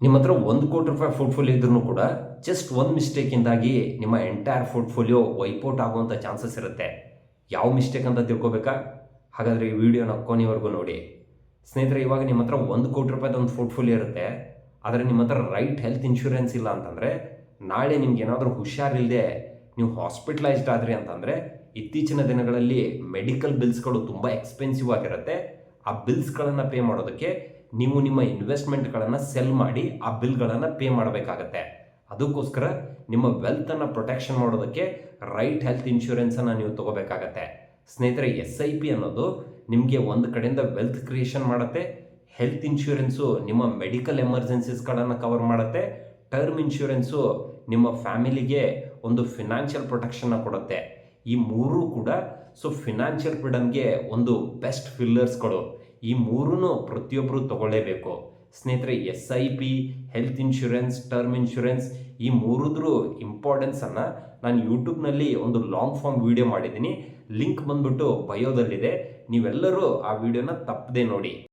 ನಿಮ್ಮ ಹತ್ರ 1 ಕೋಟಿ ರೂಪಾಯಿ ಪೋರ್ಟ್ಫೋಲಿಯೋ ಇದ್ರೂ ಕೂಡ ಜಸ್ಟ್ ಒಂದು ಮಿಸ್ಟೇಕಿಂದಾಗಿ ನಿಮ್ಮ ಎಂಟೈರ್ ಪೋರ್ಟ್ಫೋಲಿಯೋ ವೈಪೌಟ್ ಆಗುವಂಥ ಚಾನ್ಸಸ್ ಇರುತ್ತೆ. ಯಾವ ಮಿಸ್ಟೇಕ್ ಅಂತ ತಿಳ್ಕೊಬೇಕಾ? ಹಾಗಾದರೆ ಈ ವಿಡಿಯೋನ ಕೊನೆವರೆಗೂ ನೋಡಿ. ಸ್ನೇಹಿತರೆ, ಇವಾಗ ನಿಮ್ಮ ಹತ್ರ 1 ಕೋಟಿ ರೂಪಾಯಿದ ಒಂದು ಪೋರ್ಟ್ಫೋಲಿಯೋ ಇರುತ್ತೆ. ಆದರೆ ನಿಮ್ಮ ಹತ್ರ ರೈಟ್ ಹೆಲ್ತ್ ಇನ್ಶೂರೆನ್ಸ್ ಇಲ್ಲ ಅಂತಂದರೆ, ನಾಳೆ ನಿಮ್ಗೆ ಏನಾದರೂ ಹುಷಾರಿಲ್ಲದೆ ನೀವು ಹಾಸ್ಪಿಟಲೈಸ್ಡ್ ಆದ್ರಿ ಅಂತಂದರೆ, ಇತ್ತೀಚಿನ ದಿನಗಳಲ್ಲಿ ಮೆಡಿಕಲ್ ಬಿಲ್ಸ್ಗಳು ತುಂಬ ಎಕ್ಸ್ಪೆನ್ಸಿವ್ ಆಗಿರುತ್ತೆ. ಆ ಬಿಲ್ಸ್ಗಳನ್ನು ಪೇ ಮಾಡೋದಕ್ಕೆ ನೀವು ನಿಮ್ಮ ಇನ್ವೆಸ್ಟ್ಮೆಂಟ್ಗಳನ್ನು ಸೆಲ್ ಮಾಡಿ ಆ ಬಿಲ್ಗಳನ್ನು ಪೇ ಮಾಡಬೇಕಾಗತ್ತೆ. ಅದಕ್ಕೋಸ್ಕರ ನಿಮ್ಮ ವೆಲ್ತನ್ನು ಪ್ರೊಟೆಕ್ಷನ್ ಮಾಡೋದಕ್ಕೆ ರೈಟ್ ಹೆಲ್ತ್ ಇನ್ಶೂರೆನ್ಸನ್ನು ನೀವು ತೊಗೋಬೇಕಾಗತ್ತೆ. ಸ್ನೇಹಿತರೆ, SIP ಅನ್ನೋದು ನಿಮಗೆ ಒಂದು ಕಡೆಯಿಂದ ವೆಲ್ತ್ ಕ್ರಿಯೇಷನ್ ಮಾಡುತ್ತೆ. ಹೆಲ್ತ್ ಇನ್ಶೂರೆನ್ಸು ನಿಮ್ಮ ಮೆಡಿಕಲ್ ಎಮರ್ಜೆನ್ಸೀಸ್ಗಳನ್ನು ಕವರ್ ಮಾಡುತ್ತೆ. ಟರ್ಮ್ ಇನ್ಶೂರೆನ್ಸು ನಿಮ್ಮ ಫ್ಯಾಮಿಲಿಗೆ ಒಂದು ಫಿನಾನ್ಷಿಯಲ್ ಪ್ರೊಟೆಕ್ಷನ್ನ ಕೊಡುತ್ತೆ. ಈ ಮೂರೂ ಕೂಡ ಫಿನಾನ್ಷಿಯಲ್ ಫ್ರೀಡಮ್ಗೆ ಒಂದು ಬೆಸ್ಟ್ ಫಿಲ್ಲರ್ಸ್ಗಳು. ಈ ಮೂರೂ ಪ್ರತಿಯೊಬ್ಬರು ತಗೊಳ್ಳೇಬೇಕು. ಸ್ನೇಹಿತರೆ, SIP, health insurance, term insurance ಈ ಮೂರದ್ರ ಇಂಪಾರ್ಟೆನ್ಸನ್ನು ನಾನು ಯೂಟ್ಯೂಬ್ನಲ್ಲಿ ಒಂದು ಲಾಂಗ್ ಫಾರ್ಮ್ ವಿಡಿಯೋ ಮಾಡಿದ್ದೀನಿ. ಲಿಂಕ್ ಬಂದ್ಬಿಟ್ಟು ಬಯೋದಲ್ಲಿದೆ. ನೀವೆಲ್ಲರೂ ಆ ವಿಡಿಯೋನ ತಪ್ಪದೆ ನೋಡಿ.